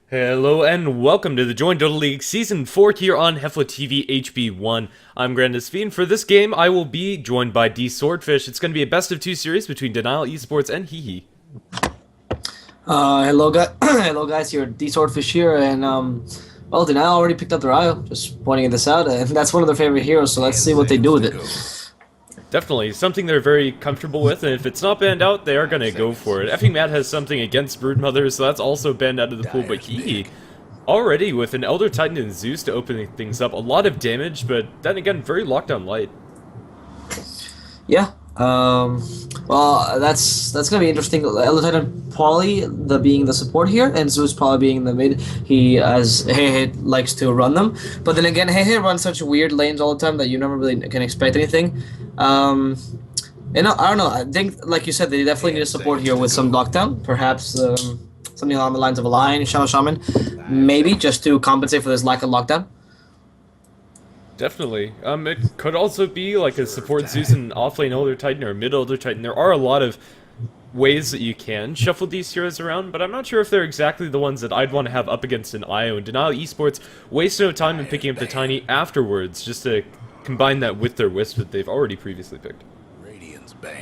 Hello and welcome to the Join Dota League Season 4 here on HeflaTV HB1. I'm Grandis V, and for this game I will be joined by D Swordfish. It's going to be a best of two series between Denial Esports and Hehe. Hello, guys. Hello, guys. Here, D Swordfish here, and well, Denial already picked up their IO. Just pointing this out, and that's one of their favorite heroes. So let's see what they do with it. Definitely, something they're very comfortable with, and if it's not banned out, they are going to go for it. Effing Matt has something against Broodmother, so that's also banned out of the pool, but Hehe, already with an Elder Titan and Zeus to open things up, a lot of damage, but then again, very lockdown light. Yeah. Well, that's gonna be interesting. Elder Titan probably being the support here, and Zeus probably being the mid. He, as hehe, likes to run them, but then again, hehe runs such weird lanes all the time that you never really can expect anything. And I don't know. I think, like you said, they definitely need a support here with some lockdown, perhaps something along the lines of a Lion, Shaman, maybe just to compensate for this lack of lockdown. Definitely. It could also be like a support Zeus and offlane Elder Titan or mid Elder Titan. There are a lot of ways that you can shuffle these heroes around, but I'm not sure if they're exactly the ones that I'd want to have up against an IO. And Denial Esports waste no time in picking up the Tiny afterwards, just to combine that with their Wisp that they've already previously picked.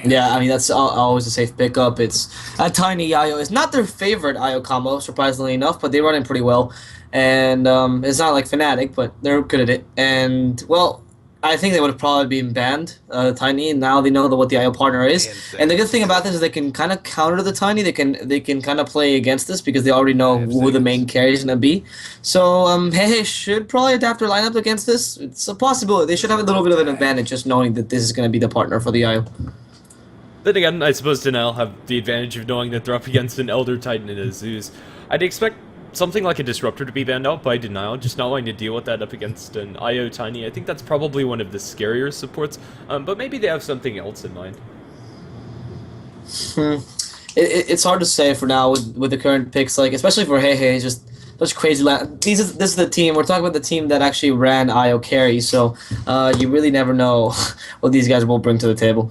Yeah, I mean, that's always a safe pickup. It's a Tiny IO. It's not their favorite IO combo, surprisingly enough, but they run it pretty well. And it's not like Fnatic, but they're good at it. And, well, I think they would have probably been banned, Tiny, and now they know what the IO partner is. And the good thing about this is they can kind of counter the Tiny. They can kind of play against this because they already know who the main carry is going to be. So hehe should probably adapt their lineup against this. It's a possibility. They should have a little bit of an advantage just knowing that this is going to be the partner for the IO. Then again, I suppose Denial have the advantage of knowing that they're up against an Elder Titan and a Zeus. I'd expect something like a Disruptor to be banned out by Denial, just not wanting to deal with that up against an IO Tiny. I think that's probably one of the scarier supports, but maybe they have something else in mind. It's hard to say for now with the current picks, like especially for hehe, just such crazy. This is the team we're talking about, the team that actually ran IO carry. So you really never know what these guys will bring to the table.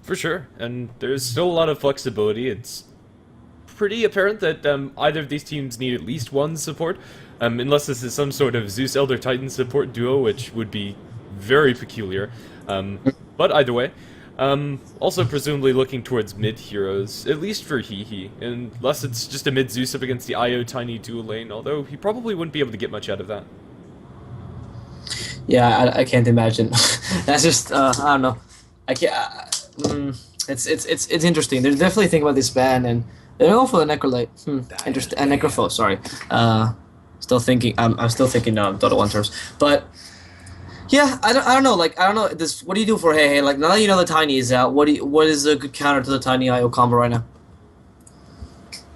For sure, and there's still a lot of flexibility. It's pretty apparent that either of these teams need at least one support, unless this is some sort of Zeus Elder Titan support duo, which would be very peculiar. But either way, also presumably looking towards mid heroes, at least for Hehe, unless it's just a mid Zeus up against the IO Tiny dual lane, although he probably wouldn't be able to get much out of that. Yeah, I can't imagine. That's just I don't know. I can't. It's interesting. There's definitely think about this ban, and they're going for the Necrolite. Interesting. Necrofoe, sorry. Still thinking. I'm still thinking Dota 1 terms. But yeah, I don't know. Like I don't know this. What do you do for hehe? Like now that you know the Tiny is out, what is a good counter to the Tiny IO combo right now?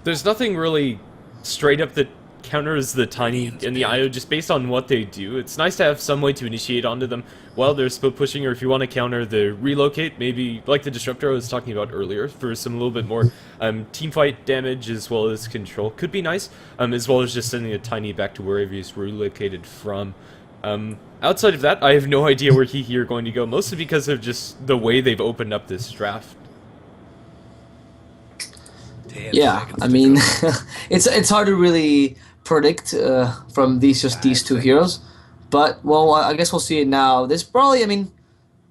There's nothing really straight up that counters the Tiny and the IO just based on what they do. It's nice to have some way to initiate onto them while they're split pushing, or if you want to counter the relocate, maybe like the Disruptor I was talking about earlier, for some little bit more teamfight damage as well as control. Could be nice, as well as just sending a Tiny back to wherever he's relocated from. Outside of that, I have no idea where Hehe are going to go, mostly because of just the way they've opened up this draft. Yeah, I mean, it's hard to really predict from these two heroes, but well, I guess we'll see it now. This probably, I mean,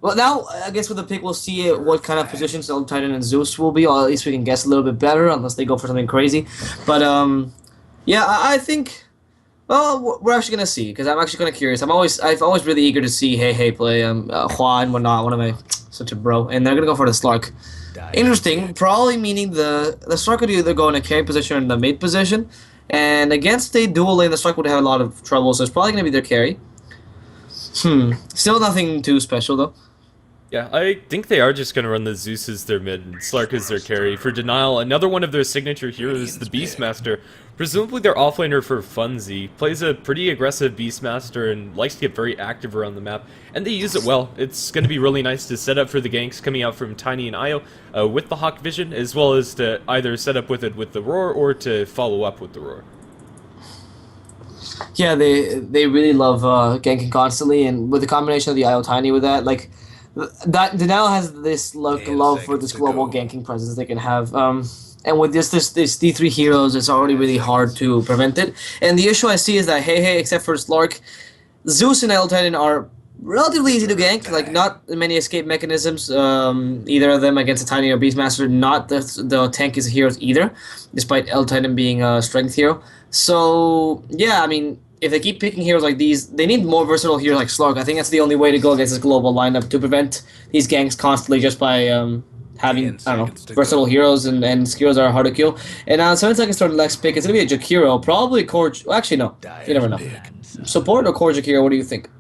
well now I guess with the pick we'll see it, what kind of positions Elder Titan and Zeus will be, or at least we can guess a little bit better, unless they go for something crazy. But yeah, I think. Well, we're actually gonna see, because I'm actually kind of curious. I'm always really eager to see hehe play Hua and whatnot. One of my such a bro, and they're gonna go for the Slark. Interesting, probably meaning the Slark would either go in a carry position or in the mid position, and against a dual lane, the Slark would have a lot of trouble. So it's probably gonna be their carry. Still nothing too special though. Yeah, I think they are just going to run the Zeus as their mid and Slark as their carry. For Denial, another one of their signature heroes, the Beastmaster. Presumably their offlaner for Funzy. Plays a pretty aggressive Beastmaster and likes to get very active around the map. And they use it well. It's going to be really nice to set up for the ganks coming out from Tiny and IO with the Hawk Vision, as well as to either set up with it with the Roar or to follow up with the Roar. Yeah, they really love ganking constantly, and with the combination of the IO Tiny with that, like... Denial has this love for this global ganking presence they can have. And with this D3 heroes, it's already really hard to prevent it. And the issue I see is that hehe, except for Slark, Zeus and Titan are relatively easy to gank. Like not many escape mechanisms. Either of them against a Tiny or Beastmaster. Not the tankiest heroes either, despite Titan being a strength hero. So yeah, I mean, if they keep picking heroes like these, they need more versatile heroes like Slark. I think that's the only way to go against this global lineup to prevent these ganks constantly just by having, I don't know, versatile heroes and heroes that are hard to kill. And 7 seconds to the next pick. It's going to be a Jakiro, probably Core... Well, actually, no. You never know. Support or Core Jakiro, what do you think?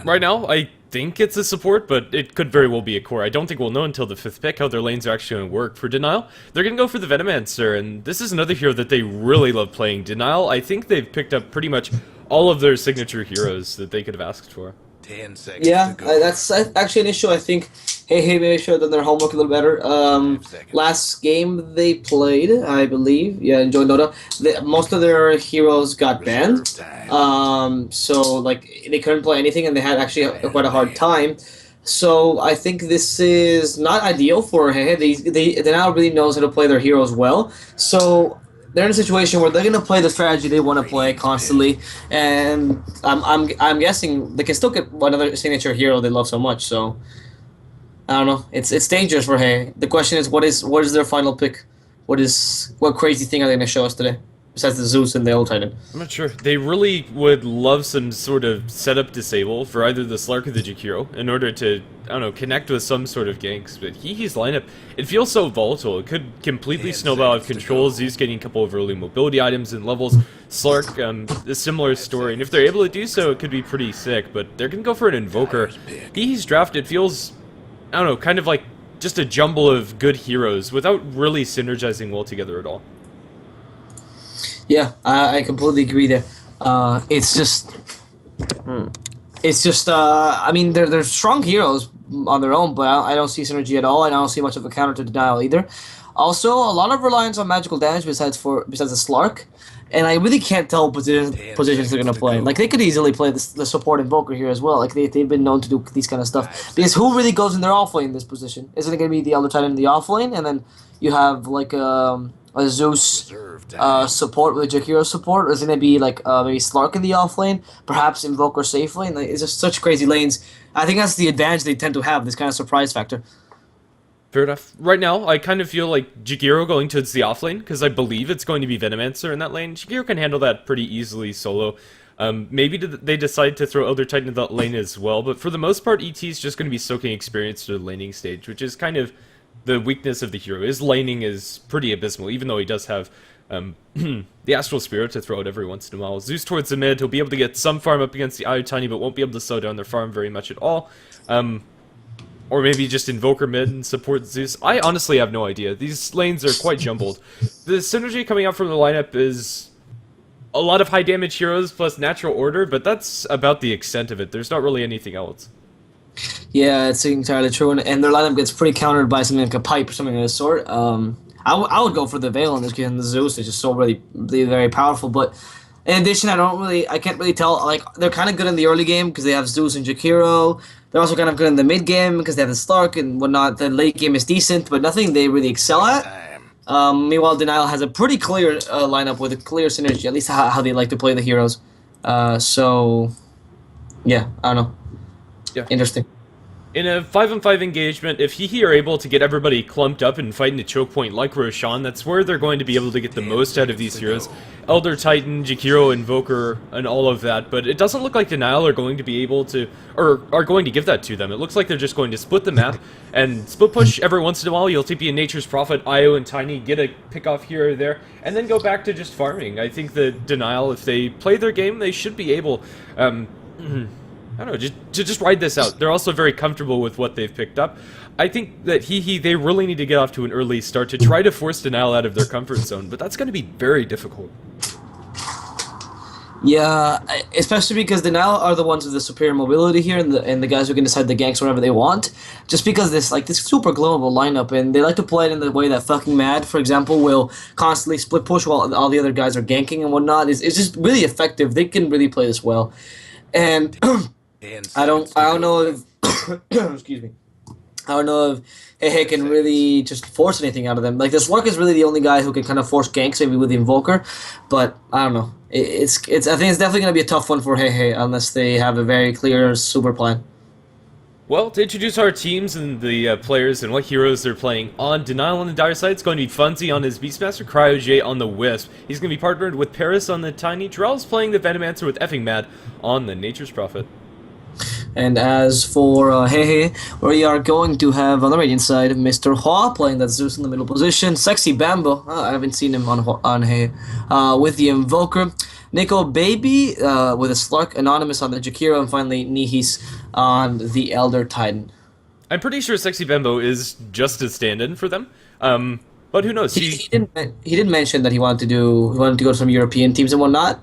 Right now, I think it's a support, but it could very well be a core. I don't think we'll know until the 5th pick how their lanes are actually going to work. For Denial, they're going to go for the Venomancer, and this is another hero that they really love playing. Denial, I think they've picked up pretty much all of their signature heroes that they could have asked for. 10 seconds yeah, that's actually an issue. I think hehe maybe should have done their homework a little better. Last game they played, I believe, yeah, in Dota, most of their heroes got banned. So like they couldn't play anything, and they had actually quite a hard time. So I think this is not ideal for hehe. They now really knows how to play their heroes well. So they're in a situation where they're gonna play the strategy they want to play constantly, and I'm guessing they can still get another signature hero they love so much. So I don't know. It's dangerous for Hey. The question is, what is their final pick? What crazy thing are they gonna show us today? Besides the Zeus and the old Titan. I'm not sure. They really would love some sort of setup disable for either the Slark or the Jakiro in order to, I don't know, connect with some sort of ganks. But hehe's lineup, it feels so volatile. It could completely snowball out of control. Zeus getting a couple of early mobility items and levels. Slark, a similar story. And if they're able to do so, it could be pretty sick. But they're going to go for an Invoker. Hehe's draft, it feels, I don't know, kind of like just a jumble of good heroes without really synergizing well together at all. Yeah, I completely agree there. It's just, I mean, they're strong heroes on their own, but I don't see synergy at all, and I don't see much of a counter to Denial either. Also, a lot of reliance on magical damage besides the Slark, and I really can't tell positions they're gonna play. Like they could easily play the support Invoker here as well. Like they've been known to do these kind of stuff. Because who really goes in their offlane in this position? Isn't it gonna be the Elder Titan in the offlane, and then you have like a Zeus support with Jakiro support, or is it gonna be like maybe Slark in the offlane, perhaps Invoker safe lane? Like, it's just such crazy lanes. I think that's the advantage they tend to have, this kind of surprise factor. Fair enough. Right now, I kind of feel like Jakiro going towards the offlane, because I believe it's going to be Venomancer in that lane. Jakiro can handle that pretty easily solo. Maybe they decide to throw Elder Titan in that lane as well, but for the most part, ET is just going to be soaking experience to the laning stage, which is kind of the weakness of the hero. His laning is pretty abysmal, even though he does have the Astral Spirit to throw out every once in a while. Zeus towards the mid, he'll be able to get some farm up against the Io Tiny, but won't be able to slow down their farm very much at all. Or maybe just Invoker mid and support Zeus. I honestly have no idea. These lanes are quite jumbled. The synergy coming out from the lineup is a lot of high damage heroes plus natural order, but that's about the extent of it. There's not really anything else. Yeah, it's entirely true, and their lineup gets pretty countered by something like a pipe or something of the sort. I would go for the Veil in this game. The Zeus is just so really very powerful, but in addition, I can't really tell. Like they're kind of good in the early game because they have Zeus and Jakiro. They're also kind of good in the mid game because they have the Slark and whatnot. The late game is decent, but nothing they really excel at. Meanwhile, Denial has a pretty clear lineup with a clear synergy, at least how they like to play the heroes. So, yeah, I don't know. Yeah. Interesting. In a 5-on-5 engagement, if hehe are able to get everybody clumped up and fight in a choke point like Roshan, that's where they're going to be able to get the most out of these heroes. Elder Titan, Jakiro, Invoker, and all of that, but it doesn't look like Denial are going to be able to, or are going to give that to them. It looks like they're just going to split the map and split push every once in a while. You'll TP in Nature's Prophet, Io, and Tiny, get a pick off here or there, and then go back to just farming. I think the Denial, if they play their game, they should be able, I don't know, just ride this out. They're also very comfortable with what they've picked up. I think that they really need to get off to an early start to try to force Denial out of their comfort zone, but that's going to be very difficult. Yeah, especially because Denial are the ones with the superior mobility here, and the guys who can decide the ganks whenever they want. Just because this super global lineup, and they like to play it in the way that fucking Mad, for example, will constantly split push while all the other guys are ganking and whatnot. It's just really effective. They can really play this well, and I don't know if excuse me. I don't know if Hehe can really just force anything out of them. Like, this Lark is really the only guy who can kind of force ganks, maybe with the Invoker, but I don't know. It's I think it's definitely going to be a tough one for Hehe unless they have a very clear super plan. Well, to introduce our teams and the players and what heroes they're playing on Denial on the Dire side, it's going to be Funzy on his Beastmaster, CryoJ on the Wisp. He's going to be partnered with Paris on the Tiny. Jarrell's playing the Venomancer with Effing Mad on the Nature's Prophet. And as for Hehe, we are going to have on the Radiant side Mr. Hua playing that Zeus in the middle position. Sexy Bambo, I haven't seen him on Hehe, with the Invoker. Nico Baby with a Slark, Anonymous on the Jakiro, and finally Nihis on the Elder Titan. I'm pretty sure Sexy Bambo is just a stand-in for them, but who knows? He didn't mention that he wanted to go to some European teams and whatnot.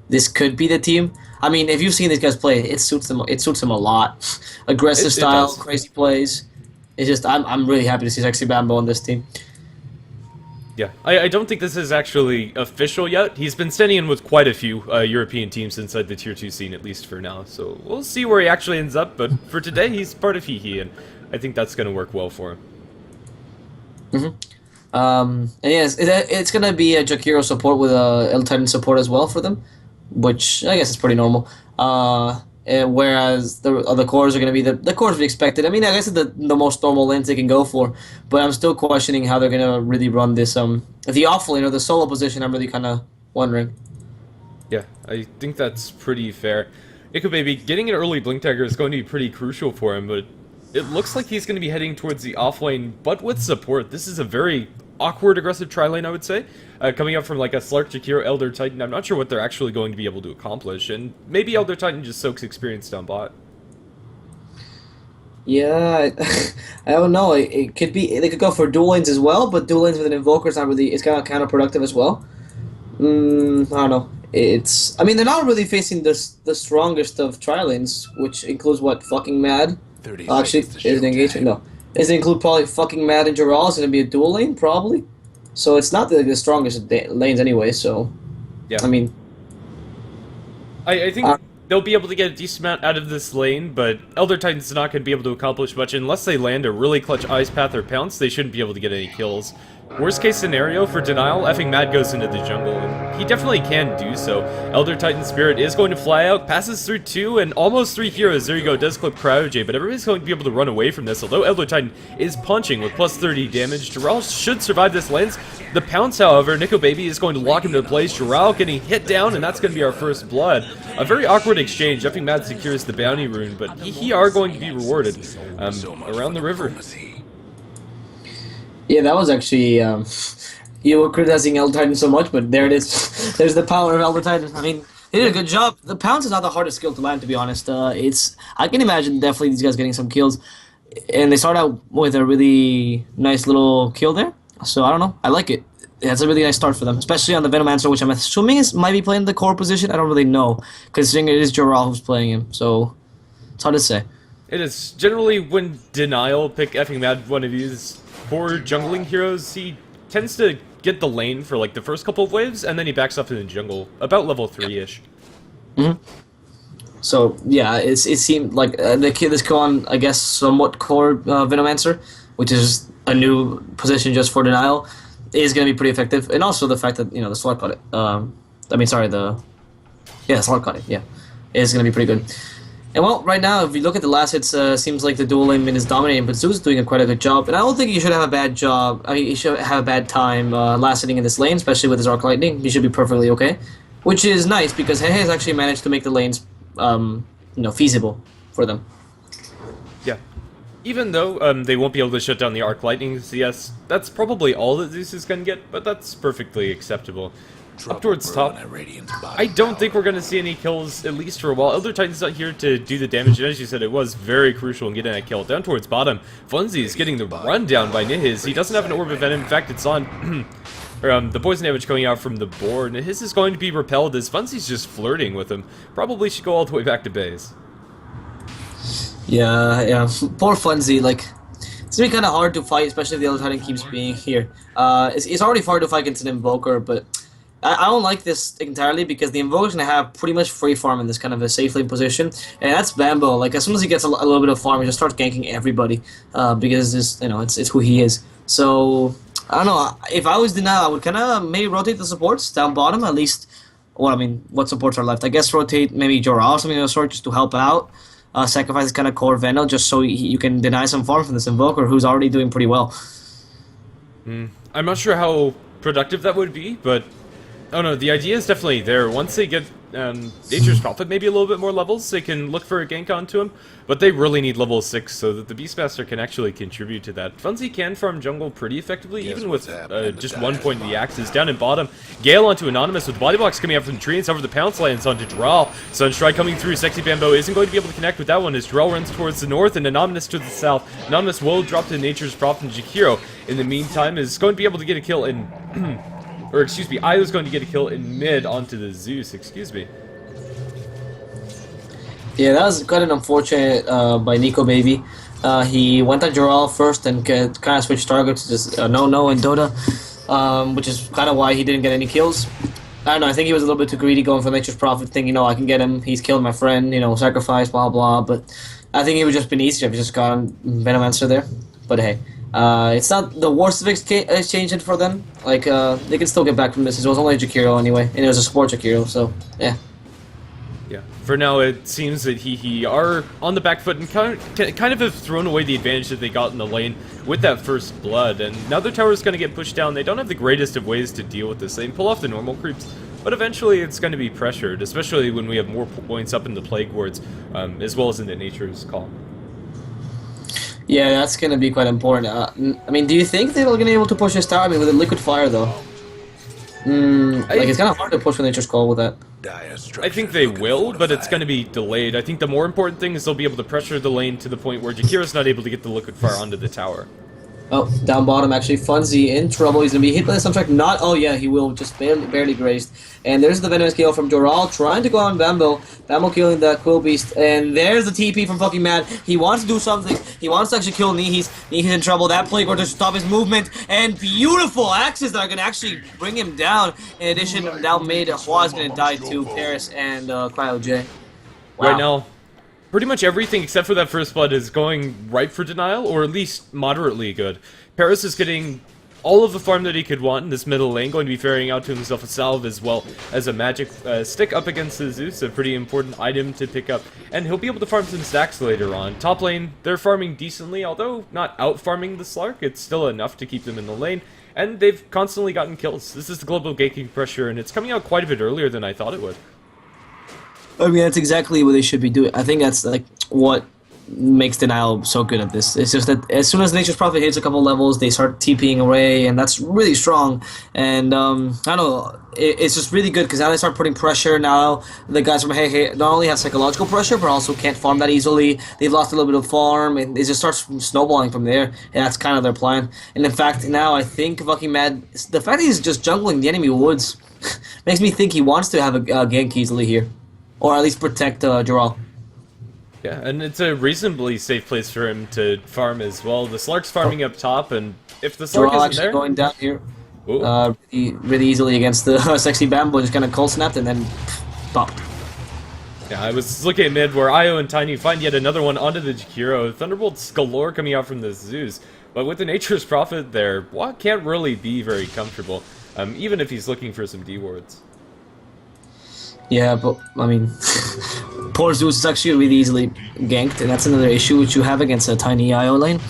This could be the team. I mean, if you've seen these guys play, it suits them. It suits them a lot. Aggressive style, crazy plays. It's just I'm really happy to see Sexy Bambo on this team. Yeah, I don't think this is actually official yet. He's been standing in with quite a few European teams inside the Tier 2 scene, at least for now. So we'll see where he actually ends up, but for today, he's part of hehe, and I think that's going to work well for him. And yes, it's going to be a Jakiro support with a El Titan support as well for them, which I guess is pretty normal. Whereas the other cores are going to be the cores we expected. I mean, I guess it's the most normal lanes they can go for, but I'm still questioning how they're going to really run this. The off lane or the solo position, I'm really kind of wondering. Yeah, I think that's pretty fair. Nico Baby, getting an early Blink Dagger is going to be pretty crucial for him, but it looks like he's going to be heading towards the off lane, but with support. This is a very awkward aggressive tri-lane, I would say. Coming up from like a Slark, Jakiro, Elder Titan, I'm not sure what they're actually going to be able to accomplish, and maybe Elder Titan just soaks experience down bot. Yeah, I don't know. It could be they could go for dual lanes as well, but dual lanes with an Invoker is not really. It's kind of counterproductive as well. I don't know. I mean, they're not really facing the strongest of tri-lanes, which includes what, fucking Mad. Actually, is it engagement? No. Does it include probably fucking Mad and Jarrell? Is it going to be a dual lane? Probably. So it's not the strongest lanes anyway, so... Yeah. I mean... I think they'll be able to get a decent amount out of this lane, but Elder Titan's not going to be able to accomplish much. Unless they land a really clutch Ice Path or Pounce, they shouldn't be able to get any kills. Worst case scenario for Denial, Effing Mad goes into the jungle, and he definitely can do so. Elder Titan Spirit is going to fly out, passes through 2 and almost 3 heroes. There you go, does clip CryoJ, but everybody's going to be able to run away from this, although Elder Titan is punching with plus 30 damage. Jarrell should survive this lens. The Pounce, however, Nico Baby is going to lock him to place. Jarrell getting hit down, and that's going to be our first blood. A very awkward exchange. Effing Mad secures the bounty rune, but he are going to be rewarded around the river. Yeah, that was actually, you were criticizing Elder Titan so much, but there it is. There's the power of Elder Titan. I mean, they did a good job. The Pounce is not the hardest skill to land, to be honest. I can imagine definitely these guys getting some kills. And they start out with a really nice little kill there. So, I don't know. I like it. That's a really nice start for them, especially on the Venomancer, which I'm assuming might be playing the core position. I don't really know, considering it is Jarrell who's playing him. So, it's hard to say. It is. Generally, when Denial pick Effing Mad one of these for jungling heroes, he tends to get the lane for like the first couple of waves, and then he backs up in the jungle, about level 3-ish. So, yeah, it seemed like this Koan, I guess, somewhat core Venomancer, which is a new position just for Denial, is going to be pretty effective. And also the fact that, the Slark got it. The Slark got it, yeah. It's going to be pretty good. And well, right now, if you look at the last hits, seems like the dual lane is dominating, but Zeus is doing quite a good job. And I don't think he should have a bad job. I mean, he should have a bad time last hitting in this lane, especially with his Arc Lightning. He should be perfectly okay. Which is nice, because Hehe has actually managed to make the lanes, feasible for them. Yeah. Even though they won't be able to shut down the Arc Lightning CS, that's probably all that Zeus is going to get, but that's perfectly acceptable. Up towards top, I don't think we're going to see any kills, at least for a while. Elder Titan's not here to do the damage, and as you said, it was very crucial in getting that kill. Down towards bottom, Funzy is getting the run down by Nihis. He doesn't have an Orb of Venom. In fact, it's on the poison damage coming out from the board. Nihis is going to be repelled as Funzy's just flirting with him. Probably should go all the way back to base. Yeah. Poor Funzy, like... It's gonna be kind of hard to fight, especially if the Elder Titan keeps being here. It's already hard to fight against an Invoker, but... I don't like this entirely because the Invoker's gonna have pretty much free farm in this kind of a safe lane position, and that's Bambo. Like as soon as he gets a little bit of farm, he just starts ganking everybody, because this, it's who he is. So I don't know. If I was Denial, I would kind of maybe rotate the supports down bottom at least. Well, I mean, what supports are left? I guess rotate maybe Joral or something of the sort just to help out. Sacrifice kind of core Veno just so you can deny some farm from this Invoker who's already doing pretty well. I'm not sure how productive that would be, but oh no, the idea is definitely there. Once they get Nature's Prophet maybe a little bit more levels, they can look for a gank onto him, but they really need level 6 so that the Beastmaster can actually contribute to that. Funzy can farm jungle pretty effectively, even with just 1 point in the axes. Down in bottom, Gale onto Anonymous with body blocks coming up from the tree, and over the pounce lands onto Drow. Sunstrike coming through, Sexy Bambo isn't going to be able to connect with that one as Drow runs towards the north and Anonymous to the south. Anonymous will drop to Nature's Prophet, and Jakiro in the meantime is going to be able to get a kill in... or excuse me, I was going to get a kill in mid onto the Zeus, excuse me. Yeah, that was quite an unfortunate by Nico Baby. He went on Joral first and kind of switched targets to just no in Dota, which is kind of why he didn't get any kills. I don't know, I think he was a little bit too greedy going for Nature's Prophet, thinking, I can get him, he's killed my friend, sacrifice, blah blah, but I think it would just been easier if he just got on Venomancer there. But hey, it's not the worst of exchanging for them. Like, they can still get back from this. It was only Jakiro anyway, and it was a support Jakiro, so, yeah. Yeah, for now it seems that he are on the back foot and kind of have thrown away the advantage that they got in the lane with that first blood, and now their tower is going to get pushed down. They don't have the greatest of ways to deal with this. They can pull off the normal creeps, but eventually it's going to be pressured, especially when we have more points up in the Plague Wards, as well as in the Nature's Call. Yeah, that's going to be quite important. I mean, do you think they're going to be able to push this tower? I mean, with a Liquid Fire, though. Like, it's kind of hard to push with Nature's Call with that. I think they will, but it's going to be delayed. I think the more important thing is they'll be able to pressure the lane to the point where Jakiro's not able to get the Liquid Fire onto the tower. Oh, down bottom, actually. Funzy in trouble. He's going to be hit by the Sunstrike. Not... Oh, yeah, he will. Just barely grazed. And there's the Venomous KO from Joral, trying to go on Bambo. Bambo killing the Quill Beast. And there's the TP from fucking Mad. He wants to do something. He wants to actually kill Nihis. Nihis in trouble. That Plague Ward to stop his movement. And beautiful axes that are going to actually bring him down. In addition, down mid, Hua is going to die too. Paris and Cryo J. Wow. Right now, pretty much everything except for that first blood is going right for Denial, or at least moderately good. Paris is getting all of the farm that he could want in this middle lane, going to be ferrying out to himself a salve as well as a magic stick up against the Zeus, a pretty important item to pick up, and he'll be able to farm some stacks later on. Top lane, they're farming decently, although not out-farming the Slark, it's still enough to keep them in the lane, and they've constantly gotten kills. This is the global ganking pressure, and it's coming out quite a bit earlier than I thought it would. I mean, that's exactly what they should be doing. I think that's like what makes Denial so good at this. It's just that as soon as Nature's Prophet hits a couple levels, they start TPing away, and that's really strong. And I don't know, it's just really good because now they start putting pressure. Now the guys from HeHe not only have psychological pressure, but also can't farm that easily. They've lost a little bit of farm, and it just starts snowballing from there. And that's kind of their plan. And in fact, now I think fucking Mad, the fact that he's just jungling the enemy woods makes me think he wants to have a gank easily here. Or at least protect Joral. Yeah, and it's a reasonably safe place for him to farm as well. The Slark's farming up top, and if the Slark isn't there... going down here really easily against the Sexy Bambo, just kind of cold snapped and then pop. Yeah, I was looking at mid where Io and Tiny find yet another one onto the Jakiro. Thunderbolt's galore coming out from the Zeus, but with the Nature's Prophet there, Wah can't really be very comfortable, even if he's looking for some D-wards. Yeah, but, I mean, poor Zeus is actually really easily ganked, and that's another issue which you have against a tiny IO lane,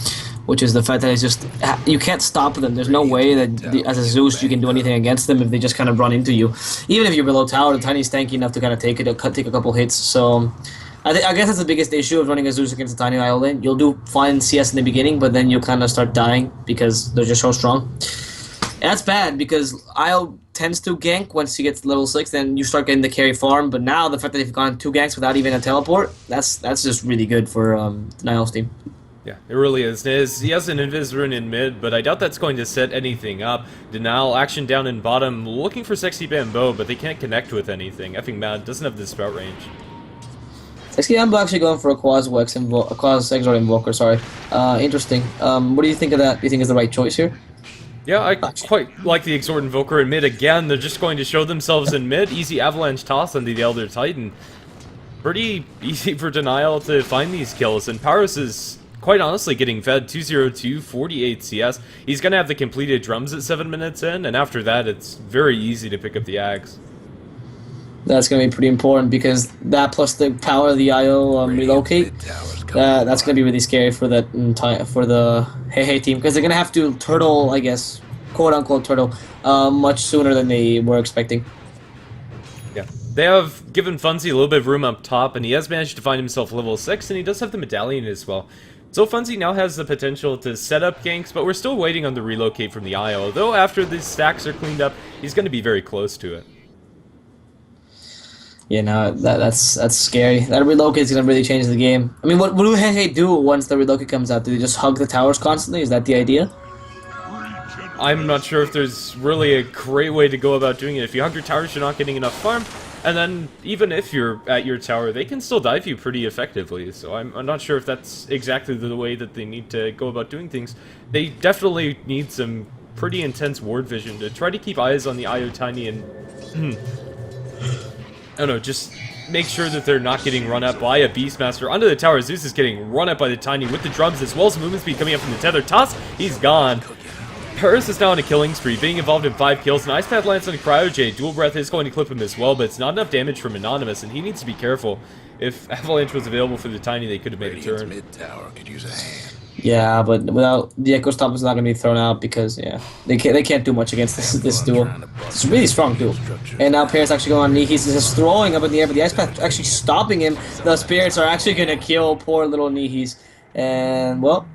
which is the fact that it's just, you can't stop them. There's no way that, as a Zeus, you can do anything against them if they just kind of run into you. Even if you're below tower, the tiny's tanky enough to kind of take a couple hits, so... I guess that's the biggest issue of running a Zeus against a tiny IO lane. You'll do fine CS in the beginning, but then you'll kind of start dying because they're just so strong. And that's bad because IO tends to gank once he gets level 6, then you start getting the carry farm. But now the fact that they've gone 2 ganks without even a teleport, that's just really good for Niall's team. Yeah, it really is. He has an Invis rune in mid, but I doubt that's going to set anything up. Denial, action down in bottom, looking for Sexy Bambo, but they can't connect with anything. Effing Mad doesn't have the spout range. Sexy Bambo actually going for a Quas Exort Invoker, sorry. Interesting. What do you think of that? Do you think is the right choice here? Yeah, I quite like the Exhort Invoker in mid again. They're just going to show themselves in mid. Easy Avalanche toss on the Elder Titan. Pretty easy for Denial to find these kills, and Paris is quite honestly getting fed 202, 48 CS. He's going to have the completed drums at 7 minutes in, and after that it's very easy to pick up the Ags. That's going to be pretty important because that plus the power of the IO relocate, that's going to be really scary for the hehe team because they're going to have to turtle, I guess, quote-unquote turtle, much sooner than they were expecting. Yeah, they have given Funzy a little bit of room up top, and he has managed to find himself level 6, and he does have the medallion as well. So Funzy now has the potential to set up ganks, but we're still waiting on the relocate from the IO, though after these stacks are cleaned up, he's going to be very close to it. Yeah, no, that's scary. That relocate is gonna really change the game. I mean, what do hehe do once the relocate comes out? Do they just hug the towers constantly? Is that the idea? I'm not sure if there's really a great way to go about doing it. If you hug your towers, you're not getting enough farm, and then even if you're at your tower, they can still dive you pretty effectively. So I'm not sure if that's exactly the way that they need to go about doing things. They definitely need some pretty intense ward vision to try to keep eyes on the IO Tiny and I don't know, just make sure that they're not getting run up by a Beastmaster. Onto the tower, Zeus is getting run up by the Tiny with the drums, as well as movement speed coming up from the tether. Toss, he's gone. Paris is now on a killing spree, being involved in 5 kills, and Ice Path lands on Cryo J. Dual Breath is going to clip him as well, but it's not enough damage from Anonymous, and he needs to be careful. If Avalanche was available for the Tiny, they could have made a turn. Mid-tower could use a hand. Yeah, but without the Echo Stomp is not going to be thrown out because yeah, they can't do much against this duel. It's a really strong duel. And now Paris actually going on knee. He's just throwing up in the air, but the Ice Path actually stopping him. The spirits are actually going to kill poor little Nihis. And well,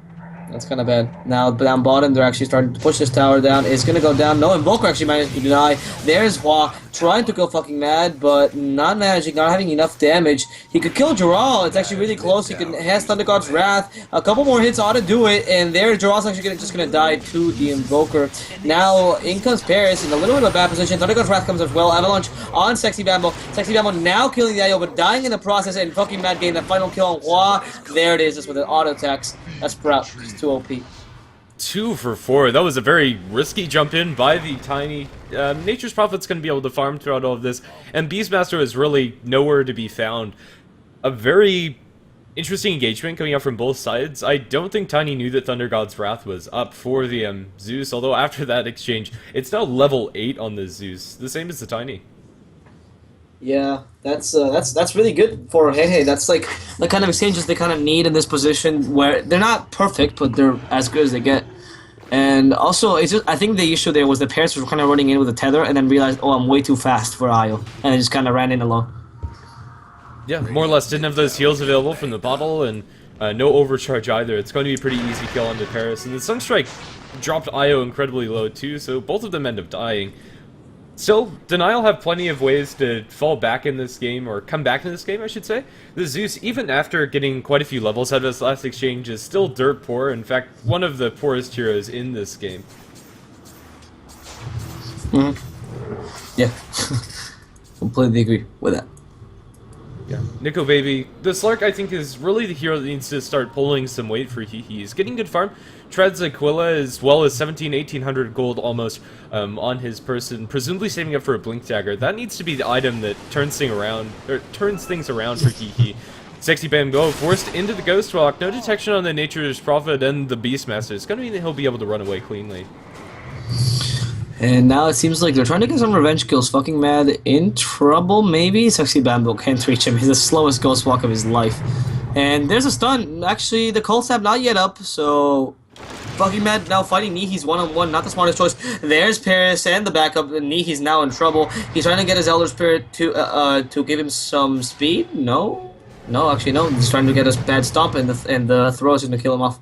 that's kind of bad. Now down bottom, they're actually starting to push this tower down. It's going to go down. No, Invoker actually managed to deny. There's Hua trying to go fucking mad, but not managing, not having enough damage. He could kill Jaral. It's actually really close. He has Thunder God's Wrath. A couple more hits ought to do it, and there Jaral's actually just going to die to the Invoker. Now in comes Paris in a little bit of a bad position. Thunder God's Wrath comes as well. Avalanche on Sexy Bambo. Sexy Bambo now killing the IO, but dying in the process, and fucking mad getting the final kill on Hua. There it is, just with an auto attacks. That's Sprout. It's too OP. 2 for 4. That was a very risky jump in by the Tiny. Nature's Prophet's going to be able to farm throughout all of this, and Beastmaster is really nowhere to be found. A very interesting engagement coming out from both sides. I don't think Tiny knew that Thunder God's Wrath was up for the Zeus, although after that exchange, it's now level 8 on the Zeus, the same as the Tiny. Yeah, that's really good for hehe. That's like the kind of exchanges they kind of need in this position where they're not perfect, but they're as good as they get. And also, it's just, I think the issue there was the Paris were kind of running in with a tether and then realized, oh, I'm way too fast for IO, and they just kind of ran in alone. Yeah, more or less didn't have those heals available from the bottle, and no overcharge either. It's going to be a pretty easy kill onto Paris, and the Sunstrike dropped IO incredibly low too, so both of them end up dying. Still, Denial have plenty of ways to fall back in this game, or come back in this game, I should say. The Zeus, even after getting quite a few levels out of this last exchange, is still dirt poor. In fact, one of the poorest heroes in this game. Yeah, completely agree with that. Yeah, Nico Baby. The Slark, I think, is really the hero that needs to start pulling some weight for hehe. He's getting good farm. Treads Aquila as well as 1800 gold almost on his person, presumably saving up for a Blink Dagger. That needs to be the item that turns things around for hehe. Sexy Bambo forced into the Ghost Walk. No detection on the Nature's Prophet and the Beastmaster. It's going to mean that he'll be able to run away cleanly. And now it seems like they're trying to get some revenge kills. Fucking mad in trouble, maybe? Sexy Bambo can't reach him. He's the slowest Ghost Walk of his life. And there's a stun. Actually, the Cold Snap not yet up, so... Fucking mad now fighting Nihi's one-on-one, not the smartest choice. There's Paris and the backup, and Nihi's now in trouble. He's trying to get his Elder Spirit to give him some speed? No? No, actually no. He's trying to get a bad stomp, and the throw is going to kill him off.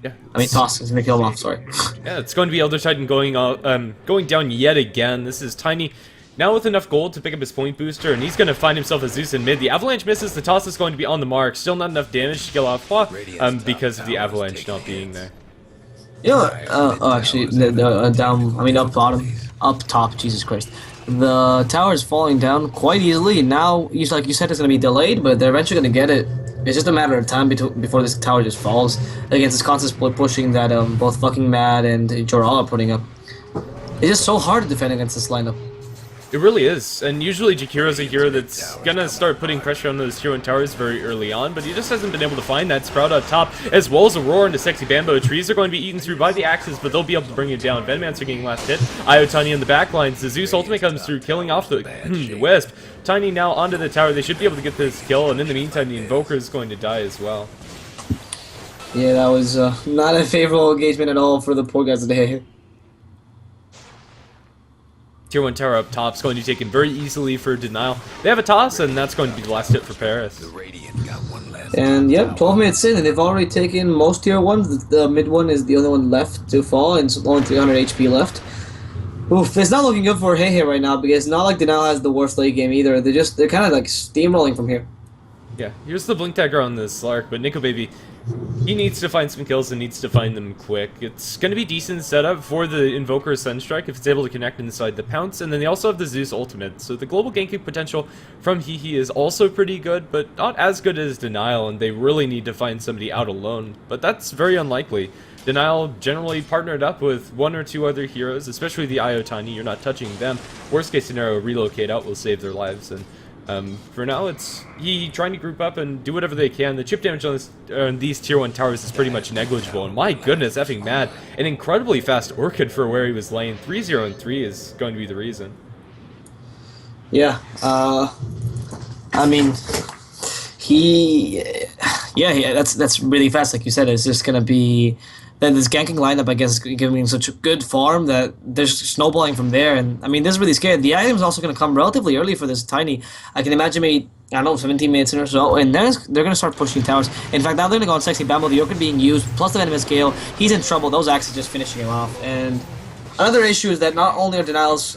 Yeah. I mean, toss is going to kill him off, sorry. Yeah, it's going to be Elder Titan going down yet again. This is Tiny. Now with enough gold to pick up his point booster, and he's going to find himself a Zeus in mid. The Avalanche misses, the toss is going to be on the mark. Still not enough damage to kill off Hua, because of the Avalanche not being there. Yeah, actually, up bottom, up top, Jesus Christ. The tower is falling down quite easily. Now, like you said, it's going to be delayed, but they're eventually going to get it. It's just a matter of time before this tower just falls against this constant split pushing that both fucking Mad and Joral are putting up. It's just so hard to defend against this lineup. It really is, and usually Jakiro's a hero that's gonna start putting pressure on those tier 1 towers very early on, but he just hasn't been able to find that. Sprout up top, as well as Aurora into Sexy Bambo. Trees are going to be eaten through by the axes, but they'll be able to bring it down. Venomancer getting last hit. Io Tiny in the backlines. The Zeus ultimate comes through, killing off the Wisp. Tiny now onto the tower. They should be able to get this kill, and in the meantime, the Invoker is going to die as well. Yeah, that was not a favorable engagement at all for the poor guys today. Tier 1 tower up top is going to be taken very easily for Denial. They have a toss, and that's going to be the last hit for Paris. And yep, 12 minutes in, and they've already taken most tier 1s. The mid one is the only one left to fall, and it's only 300 HP left. Oof, it's not looking good for hehe right now, because it's not like Denial has the worst late game either. They're kind of like steamrolling from here. Yeah, here's the Blink Dagger on the Slark, but Nico Baby, he needs to find some kills and needs to find them quick. It's going to be decent setup for the Invoker Sunstrike if it's able to connect inside the Pounce, and then they also have the Zeus ultimate. So the global ganking potential from hehe is also pretty good, but not as good as Denial, and they really need to find somebody out alone. But that's very unlikely. Denial generally partnered up with 1 or 2 other heroes, especially the Io Tiny. You're not touching them. Worst case scenario, relocate out will save their lives, and for now, it's hehe trying to group up and do whatever they can. The chip damage on these tier 1 towers is pretty much negligible, and my goodness, effing Mad. An incredibly fast Orchid for where he was laying. 3-0 and 3 is going to be the reason. Yeah, I mean, that's really fast, like you said. It's just gonna be then this ganking lineup, I guess, is giving such a good farm that there's snowballing from there. And I mean, this is really scary. The item's also gonna come relatively early for this Tiny. I can imagine maybe, I don't know, 17 minutes in or so, and they're gonna start pushing towers. In fact, now they're gonna go on Sexy Bambo. The Orchid being used, plus the Venomous Gale. He's in trouble. Those axes just finishing him off. And another issue is that not only are Denial's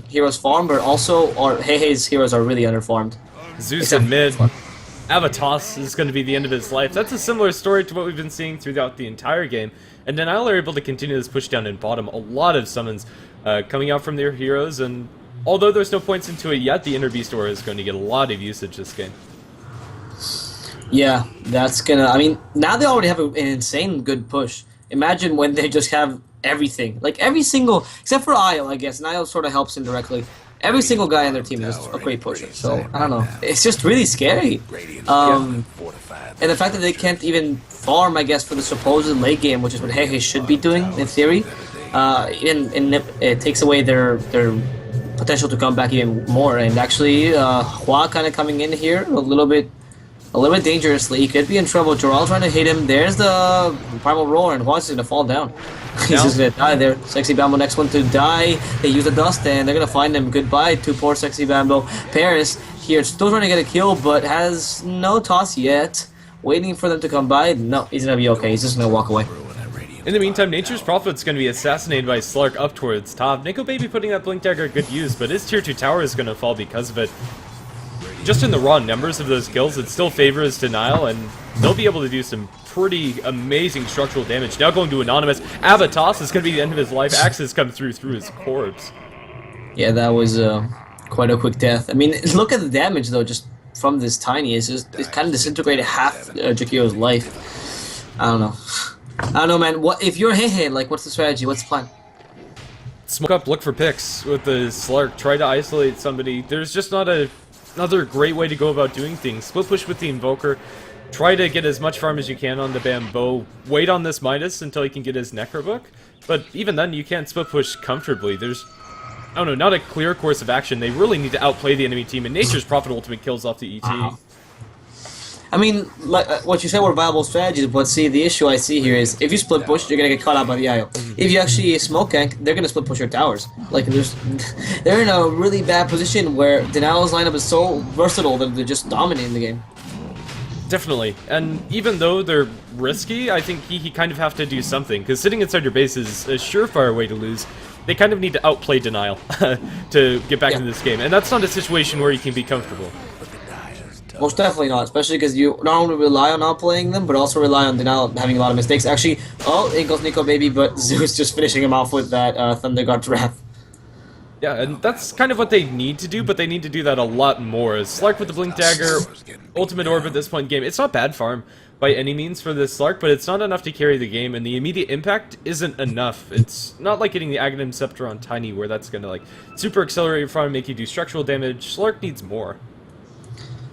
heroes farmed, but also hehe's heroes are really underfarmed. Zeus in mid. Avatos is going to be the end of his life. That's a similar story to what we've been seeing throughout the entire game. And Denial are able to continue this push down in bottom. A lot of summons coming out from their heroes, and although there's no points into it yet, the Inner Beast Aura is going to get a lot of usage this game. Yeah, that's gonna, I mean, now they already have an insane good push. Imagine when they just have everything. Like every single, except for Io, I guess, and Io sort of helps indirectly. Every single guy on their team is just a great pusher, so I don't know. It's just really scary. And the fact that they can't even farm, I guess, for the supposed late game, which is what hehe should be doing in theory, it takes away their potential to come back even more. And actually, Hua kind of coming in here a little bit dangerously. He could be in trouble. Joral trying to hit him. There's the Primal Roar, and Hua's just gonna fall down. He's just gonna die there. Sexy Bambo next one to die. They use the dust, and they're gonna find him. Goodbye to poor Sexy Bambo. Paris here still trying to get a kill, but has no toss yet. Waiting for them to come by. No, he's gonna be okay. He's just gonna walk away. In the meantime, Nature's Prophet's going to be assassinated by Slark up towards top. Nico Baby putting that Blink Dagger at good use, but his tier 2 tower is going to fall because of it. Just in the raw numbers of those kills, it still favors Denial, and they'll be able to do some pretty amazing structural damage. Now going to Anonymous. Avatos is going to be the end of his life. Axes come through his corpse. Yeah, that was quite a quick death. I mean, look at the damage, though, just from this Tiny. It's kind of disintegrated half Jakiro's life. I don't know, man. What if you're hehe? Like, what's the strategy? What's the plan? Smoke up, look for picks with the Slark. Try to isolate somebody. There's just not another great way to go about doing things. Split push with the Invoker. Try to get as much farm as you can on the Bambo. Wait on this Midas until he can get his Necrobook. But even then, you can't split push comfortably. There's, I don't know, not a clear course of action. They really need to outplay the enemy team, and Nature's Prophet ultimate kills off the ET. I mean, like what you said were viable strategies, but see, the issue I see here is if you split push, you're gonna get caught out by the IO. If you actually smoke gank, they're gonna split push your towers. Like, they're in a really bad position where Denial's lineup is so versatile that they're just dominating the game. Definitely, and even though they're risky, I think he kind of have to do something, because sitting inside your base is a surefire way to lose. They kind of need to outplay Denial to get back into this game, and that's not a situation where you can be comfortable. Most definitely not, especially because you not only rely on outplaying them, but also rely on Denial having a lot of mistakes. Actually, oh, in goes Nico Baby, but Zeus just finishing him off with that Thunder God's Wrath. Yeah, and that's kind of what they need to do, but they need to do that a lot more. Slark with the Blink Dagger, Ultimate Orb at this point in the game, it's not bad farm by any means for this Slark, but it's not enough to carry the game, and the immediate impact isn't enough. It's not like getting the Aghanim Scepter on Tiny, where that's gonna, like, super accelerate your farm, make you do structural damage. Slark needs more.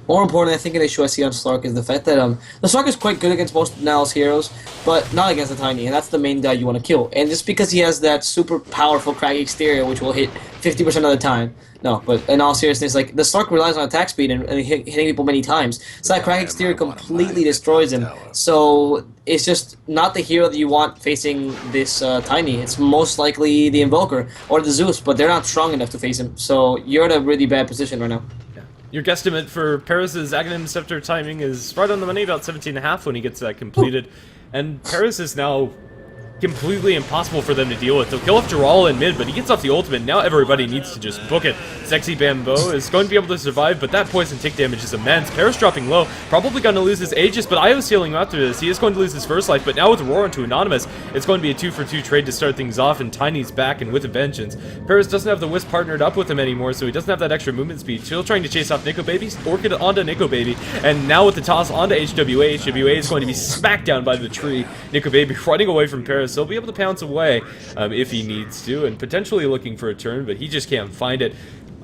More important, I think, an issue I see on Slark is the fact that the Slark is quite good against most Nal's heroes, but not against the Tiny, and that's the main guy you want to kill. And just because he has that super powerful craggy exterior, which will hit 50% of the time, no, but in all seriousness, like, the Slark relies on attack speed and hitting people many times, so that craggy exterior completely destroys him. So it's just not the hero that you want facing this Tiny. It's most likely the Invoker or the Zeus, but they're not strong enough to face him, so you're in a really bad position right now. Your guesstimate for Paris' Aghanim Scepter timing is right on the money, about 17.5 when he gets that completed. And Paris is now completely impossible for them to deal with. They'll kill off Dural in mid, but he gets off the ultimate. Now everybody needs to just book it. Sexy Bamboo is going to be able to survive, but that poison tick damage is immense. Paris dropping low, probably going to lose his Aegis, but Io's healing him after this. He is going to lose his first life, but now with Aurora into Anonymous, it's going to be a 2-for-2 trade to start things off, and Tiny's back and with a vengeance. Paris doesn't have the Wisp partnered up with him anymore, so he doesn't have that extra movement speed. Still trying to chase off Nico Baby, Orchid onto Nico Baby, and now with the toss onto HWA, HWA is going to be smacked down by the tree. Nico Baby running away from Paris, he'll be able to pounce away if he needs to, and potentially looking for a turn, but he just can't find it.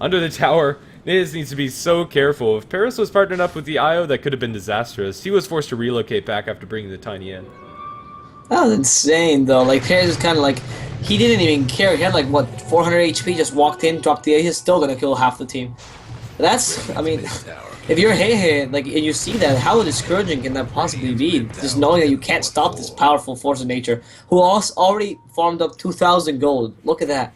Under the tower, Niz needs to be so careful. If Paris was partnered up with the IO, that could have been disastrous. He was forced to relocate back after bringing the Tiny in. That was insane, though. Like, Paris is kind of like, he didn't even care. He had, like, what, 400 HP, just walked in, dropped the A, he's still gonna kill half the team. That's, I mean, if you're hehe, like, and you see that, how discouraging can that possibly be? Just knowing that you can't stop this powerful force of nature, who also already farmed up 2,000 gold. Look at that.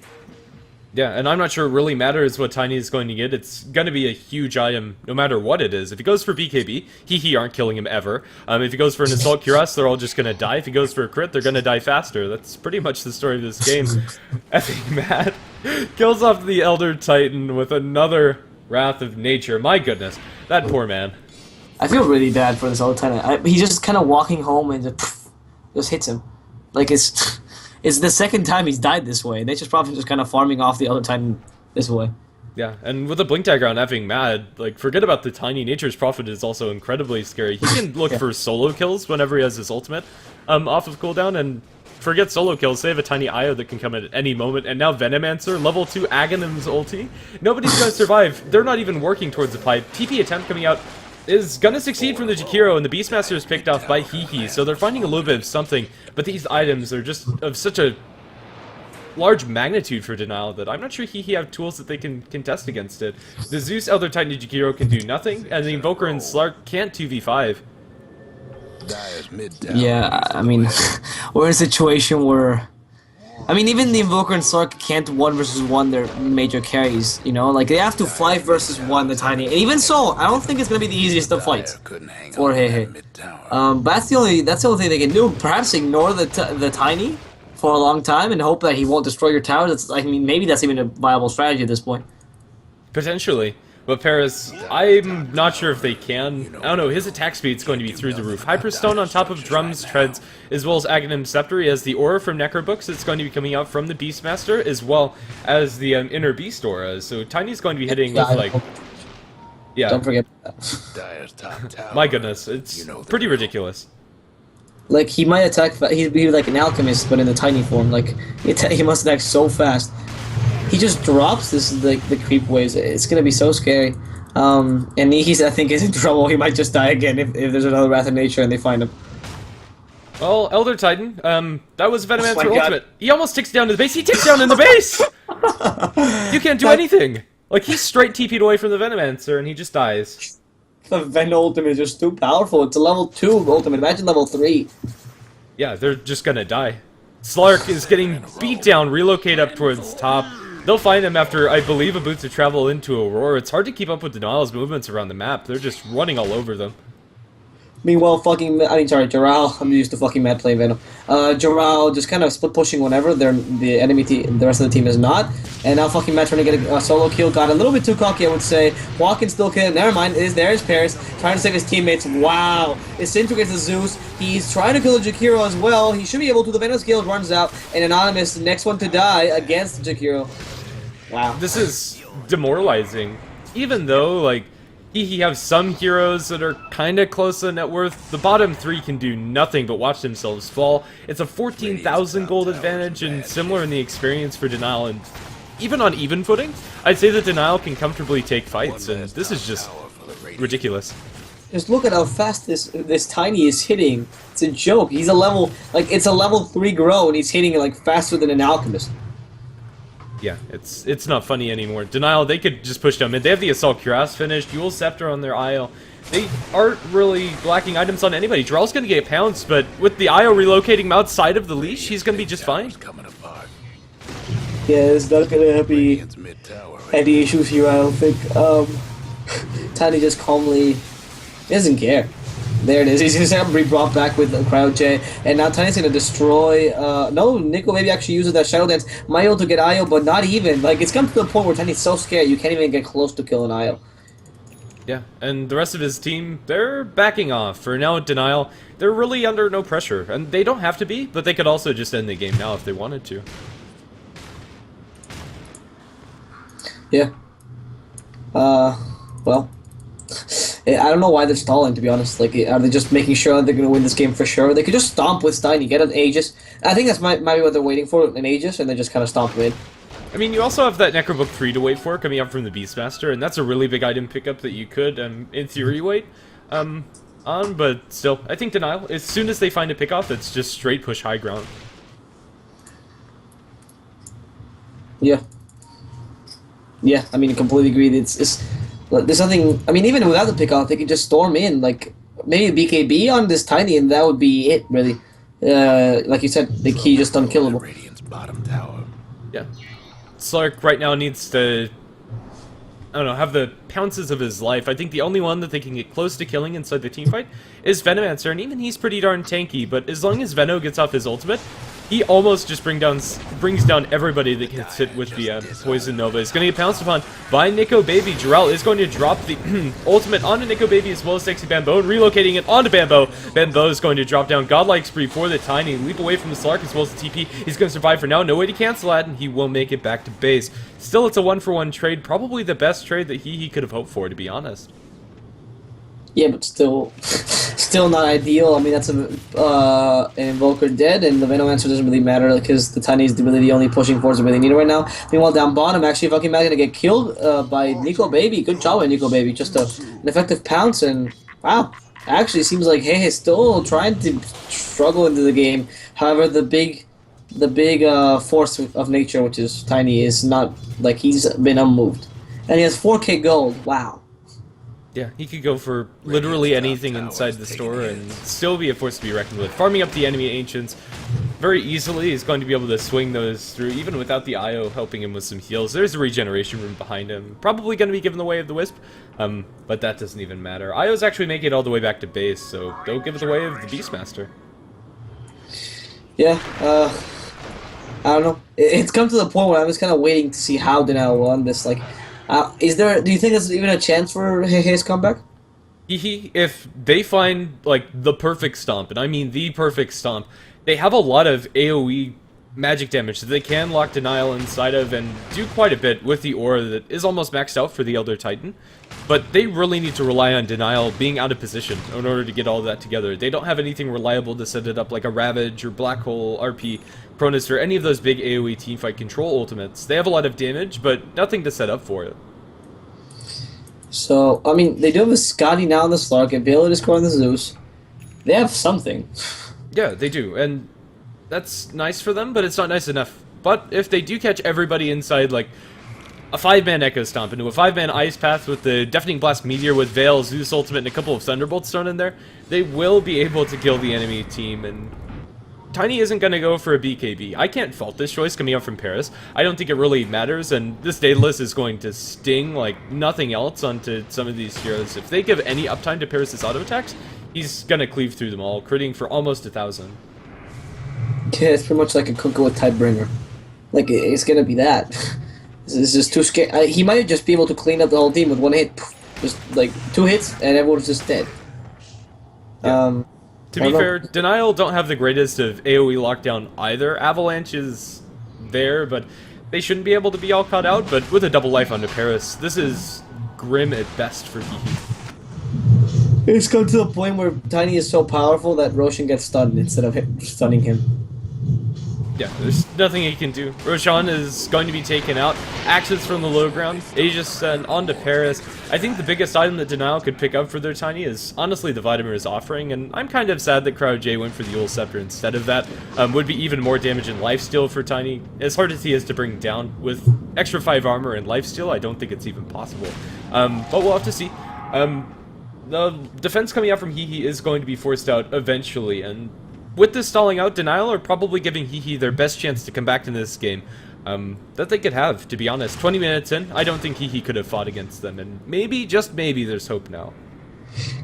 Yeah, and I'm not sure it really matters what Tiny is going to get. It's going to be a huge item no matter what it is. If he goes for BKB, hehe aren't killing him ever. If he goes for an Assault Cuirass, they're all just going to die. If he goes for a crit, they're going to die faster. That's pretty much the story of this game. Effing mad. Kills off the Elder Titan with another Wrath of Nature. My goodness, that poor man. I feel really bad for this Elder Titan. He's just kind of walking home and just hits him. Like, it's the second time he's died this way. Nature's probably just kind of farming off the Elder Titan this way. Yeah, and with the Blink Dagger on effing mad, like, forget about the Tiny. Nature's Prophet is also incredibly scary. He can look for solo kills whenever he has his ultimate off of cooldown, and forget solo kills, they have a Tiny IO that can come in at any moment, and now Venomancer, level 2 Aghanim's ulti. Nobody's gonna survive. They're not even working towards the pipe. TP attempt coming out is gonna succeed from the Jakiro, and the Beastmaster is picked off by hehe, so they're finding a little bit of something, but these items are just of such a large magnitude for denial that I'm not sure hehe have tools that they can contest against it. The Zeus, Elder Titan, Jakiro can do nothing, and the Invoker and Slark can't 2v5. Yeah, I mean, we're in a situation where, I mean, even the Invoker and Slark can't 1 versus 1 their major carries, you know? Like, they have to 5 versus 1 the Tiny. And even so, I don't think it's gonna be the easiest of fights for hehe. But that's the only thing they can do. Perhaps ignore the Tiny for a long time and hope that he won't destroy your towers. That's, I mean, maybe that's even a viable strategy at this point. Potentially. But Paris, I'm not sure if they can. I don't know, his attack speed's going to be through the roof. Hyperstone on top of Drums, Treads, as well as Aghanim Scepter. He has the Aura from Necrobooks that's going to be coming out from the Beastmaster, as well as the Inner Beast Aura. So Tiny's going to be hitting with, like... Yeah. Don't forget that. My goodness, it's pretty ridiculous. Like, he might attack... He'd be like an alchemist, but in the Tiny form. Like, he must attack so fast. He just drops the creep waves. It's gonna be so scary. And he's, I think, is in trouble. He might just die again if there's another Wrath of Nature and they find him. Well, Elder Titan, that was Venomancer ultimate. He almost ticks down to the base. He ticks down in the base! You can't do anything. Like, he's straight TP'd away from the Venomancer and he just dies. The Ven ultimate is just too powerful. It's a level 2 ultimate. Imagine level 3. Yeah, they're just gonna die. Slark is getting beat down, relocate up towards top. They'll find him after, I believe, a Boots of Travel into Aurora. It's hard to keep up with Denial's movements around the map. They're just running all over them. Meanwhile, Joral, I'm used to fucking mad playing Venom. Joral just kind of split pushing whenever the enemy team, the rest of the team is not. And now fucking Matt trying to get a solo kill. Got a little bit too cocky, I would say. Walking still kill. Never mind. There's Paris trying to save his teammates. Wow. Disintegrates the Zeus. He's trying to kill the Jakiro as well. He should be able to. The Venom skill runs out. And Anonymous, next one to die against the Jakiro. Wow. This is demoralizing. Even though, like, he have some heroes that are kind of close to net worth, the bottom 3 can do nothing but watch themselves fall. It's a 14,000 gold advantage, and similar in the experience for Denial, and even on even footing, I'd say that Denial can comfortably take fights, and this is just ridiculous. Just look at how fast this Tiny is hitting. It's a joke. He's a level, like, it's a level 3 grow, and he's hitting it, like, faster than an Alchemist. Yeah, it's not funny anymore. Denial, they could just push down mid. They have the Assault Cuirass finished, Dual Scepter on their IO. They aren't really lacking items on anybody. Drell's gonna get pounced, but with the IO relocating him outside of the leash, he's gonna be just fine. Yeah, there's not gonna be any issues here, I don't think. Tiny just calmly doesn't care. There it is. He's just gonna be brought back with the Crowd J, and now Tiny's gonna destroy. No, Nico maybe actually uses that Shadow Dance. Might able to get IO, but not even. Like, it's come to the point where Tiny's so scared you can't even get close to killing IO. Yeah, and the rest of his team, they're backing off. For now, Denial, they're really under no pressure, and they don't have to be, but they could also just end the game now if they wanted to. Yeah. Well. I don't know why they're stalling, to be honest. Like, are they just making sure they're going to win this game for sure? They could just stomp with Steiny, get an Aegis. I think that's might be what they're waiting for, an Aegis, and then just kind of stomp win. I mean, you also have that Necrobook 3 to wait for coming up from the Beastmaster, and that's a really big item pickup that you could, in theory, wait on, but still, I think Denial, as soon as they find a pickoff, it's just straight push high ground. Yeah. Yeah, I mean, I completely agree. There's nothing. I mean, even without the pickoff, they could just storm in. Like, maybe BKB on this Tiny, and that would be it, really. Like you said, the key just unkillable. Yeah. Slark right now needs to, I don't know, have the pounces of his life. I think the only one that they can get close to killing inside the teamfight is Venomancer, and even he's pretty darn tanky, but as long as Veno gets off his ultimate, he almost just brings down everybody that gets hit with the Poison Nova. He's going to get pounced upon by Nico Baby. Jarrell is going to drop the ultimate onto Nico Baby as well as Sexy Bambo, and relocating it onto Bambo. Bambo is going to drop down Godlike Spree for the Tiny. Leap away from the Slark as well as the TP. He's going to survive for now. No way to cancel that, and he will make it back to base. Still, it's a 1-for-1 trade. Probably the best trade that he could have hoped for, to be honest. Yeah, but still not ideal. I mean, that's an Invoker dead, and the Venomancer doesn't really matter because the Tiny is really the only pushing force we really need right now. Meanwhile, down bottom, actually, fucking Matt gonna get killed by Nico Baby. Good job by Nico Baby. Just an effective pounce, and wow. Actually, seems like hehe is still trying to struggle into the game. However, the big force of nature, which is Tiny, is not, like, he's been unmoved. And he has 4k gold. Wow. Yeah, he could go for literally anything inside the store and still be a force to be reckoned with. Farming up the enemy Ancients very easily is going to be able to swing those through, even without the IO helping him with some heals. There's a regeneration room behind him. Probably going to be given the way of the Wisp, but that doesn't even matter. IO's actually making it all the way back to base, so don't give it the way of the Beastmaster. Yeah, I don't know. It's come to the point where I'm just kind of waiting to see how Denial will run this. Like, do you think there's even a chance for his comeback? If they find, like, the perfect stomp, and I mean the perfect stomp, they have a lot of AoE magic damage that they can lock Denial inside of and do quite a bit with the aura that is almost maxed out for the Elder Titan. But they really need to rely on Denial being out of position in order to get all that together. They don't have anything reliable to set it up like a Ravage or Black Hole, RP, Cronus, or any of those big AoE teamfight control ultimates. They have a lot of damage, but nothing to set up for it. So, I mean, they do have a Scotty now on the Slark, and Bailey to score on the Zeus. They have something. Yeah, they do, and that's nice for them, but it's not nice enough. But if they do catch everybody inside, like, a 5-man Echo Stomp into a 5-man Ice Path with the Deafening Blast Meteor with Veil, Zeus Ultimate, and a couple of Thunderbolts thrown in there, they will be able to kill the enemy team, and Tiny isn't going to go for a BKB. I can't fault this choice coming up from Paris. I don't think it really matters, and this Daedalus is going to sting like nothing else onto some of these heroes. If they give any uptime to Paris' auto attacks, he's going to cleave through them all, critting for almost 1,000. Yeah, it's pretty much like a Kunkka with Tidebringer. Like, it's going to be that. This is just too scary. He might just be able to clean up the whole team with one hit. Just, like, 2 hits, and everyone's just dead. Yeah. To be fair, Denial don't have the greatest of AoE lockdown either. Avalanche is there, but they shouldn't be able to be all caught out, but with a double life onto Paris, this is grim at best for hehe. It's come to the point where Tiny is so powerful that Roshan gets stunned instead of stunning him. Yeah, there's nothing he can do. Roshan is going to be taken out. Axes from the low ground. Aegis and on to Paris. I think the biggest item that Denial could pick up for their Tiny is honestly the Vladimir offering, and I'm kind of sad that CryoJ went for the Ul Scepter instead of that. Would be even more damage and lifesteal for Tiny. As hard as he is to bring down, with extra 5 armor and lifesteal, I don't think it's even possible. But we'll have to see. The defense coming out from hehe is going to be forced out eventually, and with this stalling out, Denial are probably giving hehe their best chance to come back into this game that they could have, to be honest. 20 minutes in, I don't think hehe could have fought against them, and maybe, just maybe, there's hope now.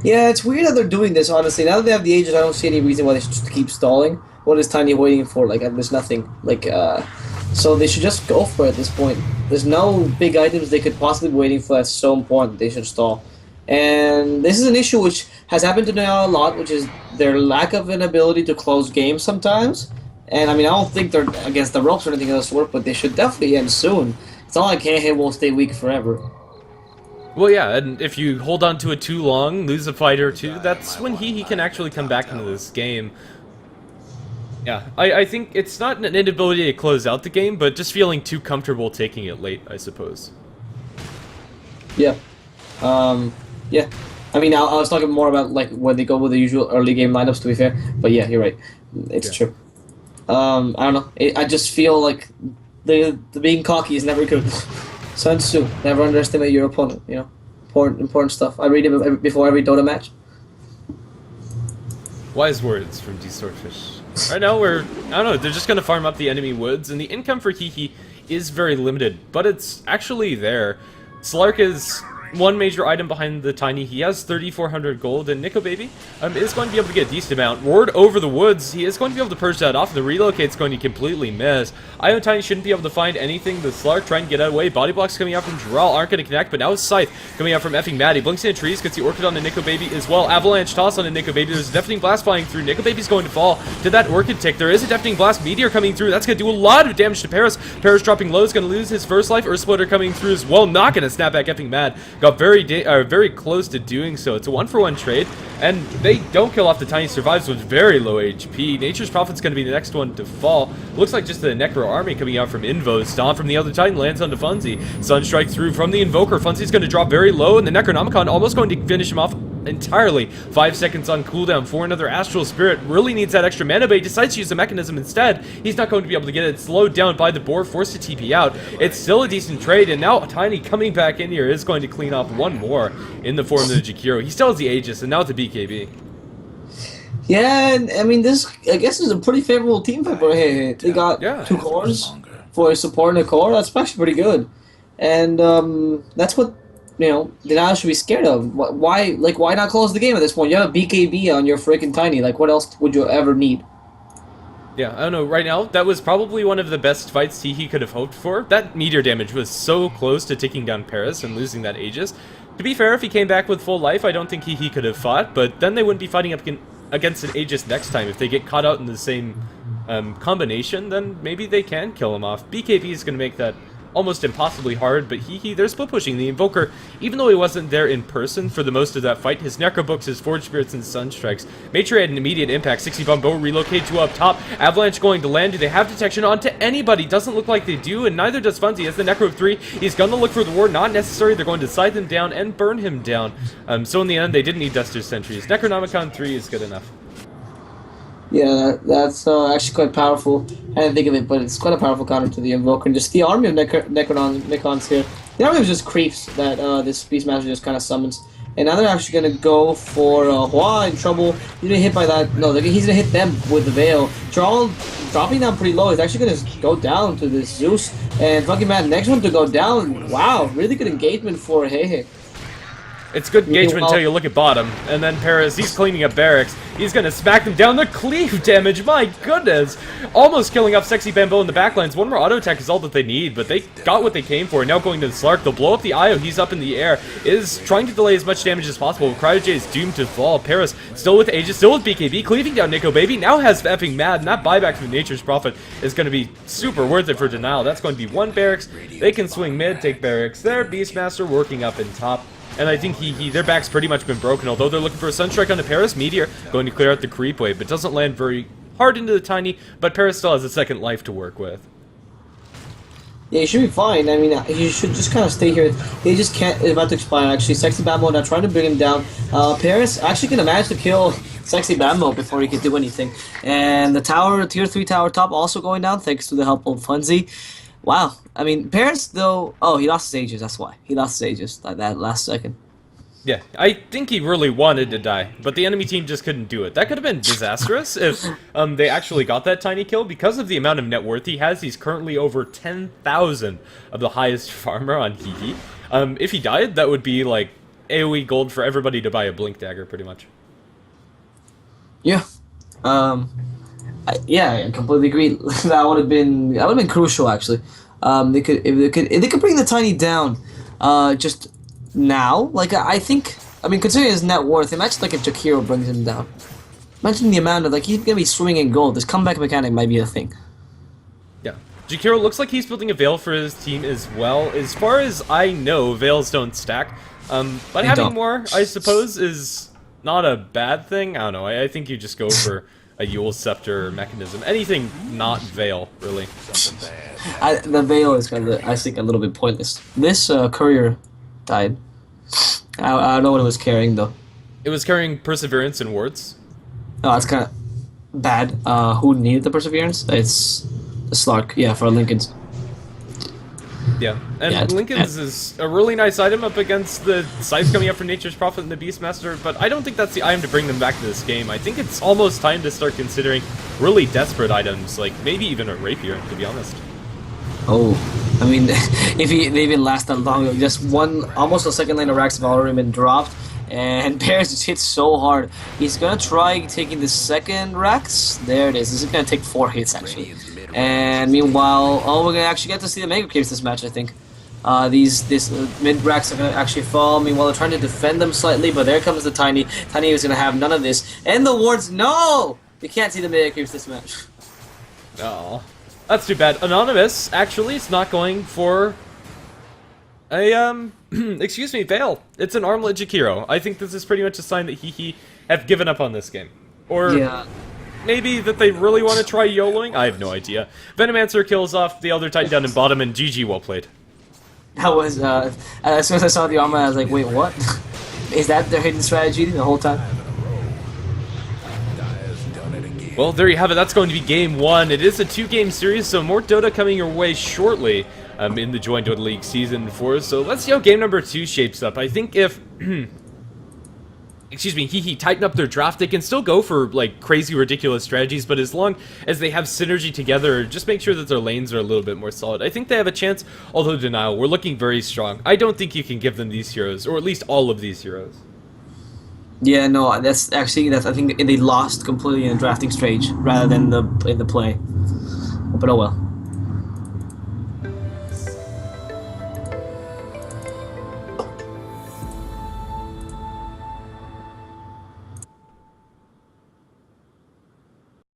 Yeah, it's weird that they're doing this, honestly. Now that they have the Aegis, I don't see any reason why they should just keep stalling. What is Tiny waiting for? Like, there's nothing. Like, so they should just go for it at this point. There's no big items they could possibly be waiting for that's so important they should stall. And this is an issue which has happened to Denial a lot, which is their lack of an ability to close games sometimes. And I mean, I don't think they're against the ropes or anything of this sort, but they should definitely end soon. It's not like hehe will stay weak forever. Well, yeah, and if you hold on to it too long, lose a fight or two, that's when hehe can actually come back into this game. Yeah, I think it's not an inability to close out the game, but just feeling too comfortable taking it late, I suppose. Yeah. Yeah, I mean, I was talking more about like when they go with the usual early game lineups. To be fair, but yeah, you're right. It's true. I don't know. I just feel like the being cocky is never good. Sun Tzu, never underestimate your opponent. You know, important stuff. I read it before every Dota match. Wise words from D-Swordfish. Right now I don't know, they're just gonna farm up the enemy woods, and the income for hehe is very limited, but it's actually there. Slark is one major item behind the Tiny. He has 3,400 gold, and Nico Baby is going to be able to get a decent amount. Ward over the woods, he is going to be able to purge that off. The relocate's going to completely miss. Io Tiny shouldn't be able to find anything. The Slark trying to get out of the way. Body blocks coming out from Droll aren't going to connect, but now it's Scythe coming out from effing Maddie. Blinks in the trees, gets the Orchid on the Nico Baby as well. Avalanche toss on the Nico Baby. There's a deafening blast flying through. Nico Baby's going to fall to that Orchid tick. There is a deafening blast meteor coming through. That's going to do a lot of damage to Paris. Paris dropping low is going to lose his first life. Earth Splitter coming through as well. Not going to snap back effing Mad. Got very close to doing so. It's a 1-for-1 trade, and they don't kill off the Tiny. Survives with very low HP. Nature's Prophet's going to be the next one to fall. Looks like just the Necro army coming out from Invo. Stomp from the other Titan lands onto Funzy. Sunstrike through from the Invoker. Funzy's going to drop very low, and the Necronomicon almost going to finish him off entirely. 5 seconds on cooldown for another Astral Spirit. Really needs that extra mana, but he decides to use the mechanism instead. He's not going to be able to get it slowed down by the boar, forced to TP out. It's still a decent trade, and now Tiny coming back in here is going to clean off one more in the form of the Jakiro. He still has the Aegis, and now it's the BKB. Yeah, and I mean, this, I guess, is a pretty favorable team fight for hehe. They got 2 cores for a support and a core. That's actually pretty good. And that's what, you know, Denial should be scared of. Why not close the game at this point? You have a BKB on your freaking Tiny. Like, what else would you ever need? Yeah, I don't know, right now, that was probably one of the best fights hehe could have hoped for. That meteor damage was so close to taking down Paris and losing that Aegis. To be fair, if he came back with full life, I don't think hehe could have fought, but then they wouldn't be fighting up against an Aegis next time. If they get caught out in the same combination, then maybe they can kill him off. BKB is going to make that almost impossibly hard, but hehe, they're split pushing. The Invoker, even though he wasn't there in person for the most of that fight, his Necro books, his Forge Spirits, and Sunstrikes. Matre had an immediate impact. 60 bomb bow, relocate to up top. Avalanche going to land. Do they have detection onto anybody? Doesn't look like they do, and neither does Funzy. As the Necro of 3, he's gonna look for the ward. Not necessary. They're going to scythe him down and burn him down. So in the end, they didn't need Duster Sentries. Necronomicon 3 is good enough. Yeah, that's actually quite powerful. I didn't think of it, but it's quite a powerful counter to the Invoker. And just the army of Necrons here. The army of just creeps that this Beastmaster just kind of summons. And now they're actually going to go for Hua in trouble. He's going to hit by that. No, he's going to hit them with the Veil. Jarl dropping down pretty low. He's actually going to go down to this Zeus. And fucking Mad, next one to go down. Wow, really good engagement for hehe. It's good engagement Well, until you look at bottom. And then Paris, he's cleaning up barracks. He's gonna smack them down. The cleave damage, my goodness! Almost killing off Sexy Bamboo in the backlines. One more auto attack is all that they need, but they got what they came for. Now going to the Slark, they'll blow up the IO. He's up in the air. Is trying to delay as much damage as possible. CryoJ is doomed to fall. Paris still with Aegis, still with BKB, cleaving down Nico Baby. Now has effing Mad, and that buyback from Nature's Prophet is going to be super worth it for Denial. That's going to be one barracks. They can swing mid, take barracks there. Beastmaster working up in top. And I think their back's pretty much been broken, although they're looking for a Sunstrike on the Paris. Meteor going to clear out the creep wave, but doesn't land very hard into the Tiny, but Paris still has a second life to work with. yeah, you should be fine. I mean, you should just kind of stay here. They just can't. It's about to expire, actually. Sexy Bambo now trying to bring him down. Paris actually going to manage to kill Sexy Bambo before he could do anything. And the tower, tier 3 tower top, also going down thanks to the help of Funzy. Wow. I mean, Paris, though... Oh, he lost his Aegis, that's why. He lost his Aegis like that last second. Yeah, I think he really wanted to die, but the enemy team just couldn't do it. That could have been disastrous if they actually got that tiny kill. Because of the amount of net worth he has, he's currently over 10,000 of the highest farmer on hehe. If he died, that would be like AoE gold for everybody to buy a Blink Dagger, pretty much. Yeah. Yeah, I completely agree. That would have been crucial, actually. They could bring the tiny down, just now. Like I think, I mean, considering his net worth, imagine like if Jakiro brings him down. Imagine the amount of like he's gonna be swimming in gold. This comeback mechanic might be a thing. Yeah, Jakiro looks like he's building a Veil for his team as well. As far as I know, Veils don't stack, but having more, I suppose, is not a bad thing. I don't know. I think you just go for a Yule Scepter mechanism. Anything not Veil, really. The Veil is kind of, I think, a little bit pointless. This courier died. I don't know what it was carrying, though. It was carrying Perseverance and Wards. Oh, that's kind of bad. Who needed the Perseverance? It's the Slark, yeah, for Lincoln's. Yeah, and Lincoln's is a really nice item up against the Scythe coming up from Nature's Prophet and the Beastmaster, but I don't think that's the item to bring them back to this game. I think it's almost time to start considering really desperate items, like maybe even a Rapier, to be honest. Oh, I mean, if they even last that long, just almost a second line of racks have already been dropped, and Paris just hits so hard. He's gonna try taking the second racks. There it is. This is gonna take 4 hits, actually. And meanwhile, we're gonna actually get to see the Mega Creeps this match, I think. These mid racks are gonna actually fall. Meanwhile, they're trying to defend them slightly, but there comes the Tiny. Tiny is gonna have none of this. And the wards, no! You can't see the Mega Creeps this match. Oh, that's too bad. Anonymous actually is not going for a excuse me, Veil. It's an Armlet Jakiro. I think this is pretty much a sign that hehe have given up on this game, or yeah. Maybe that they really want to try YOLOing? I have no idea. Venomancer kills off the other Titan down in bottom, and GG, well played. That was, as soon as I saw the armor, I was like, wait, what? Is that their hidden strategy the whole time? Well, there you have it. That's going to be game 1. It is a 2-game series, so more Dota coming your way shortly in the Joint Dota League Season 4. So let's see how game number 2 shapes up. I think if... excuse me, hehe tighten up their draft, they can still go for, like, crazy, ridiculous strategies, but as long as they have synergy together, just make sure that their lanes are a little bit more solid. I think they have a chance, although Denial, we're looking very strong. I don't think you can give them these heroes, or at least all of these heroes. Yeah, no, I think they lost completely in the drafting stage, rather than in the play. But oh well.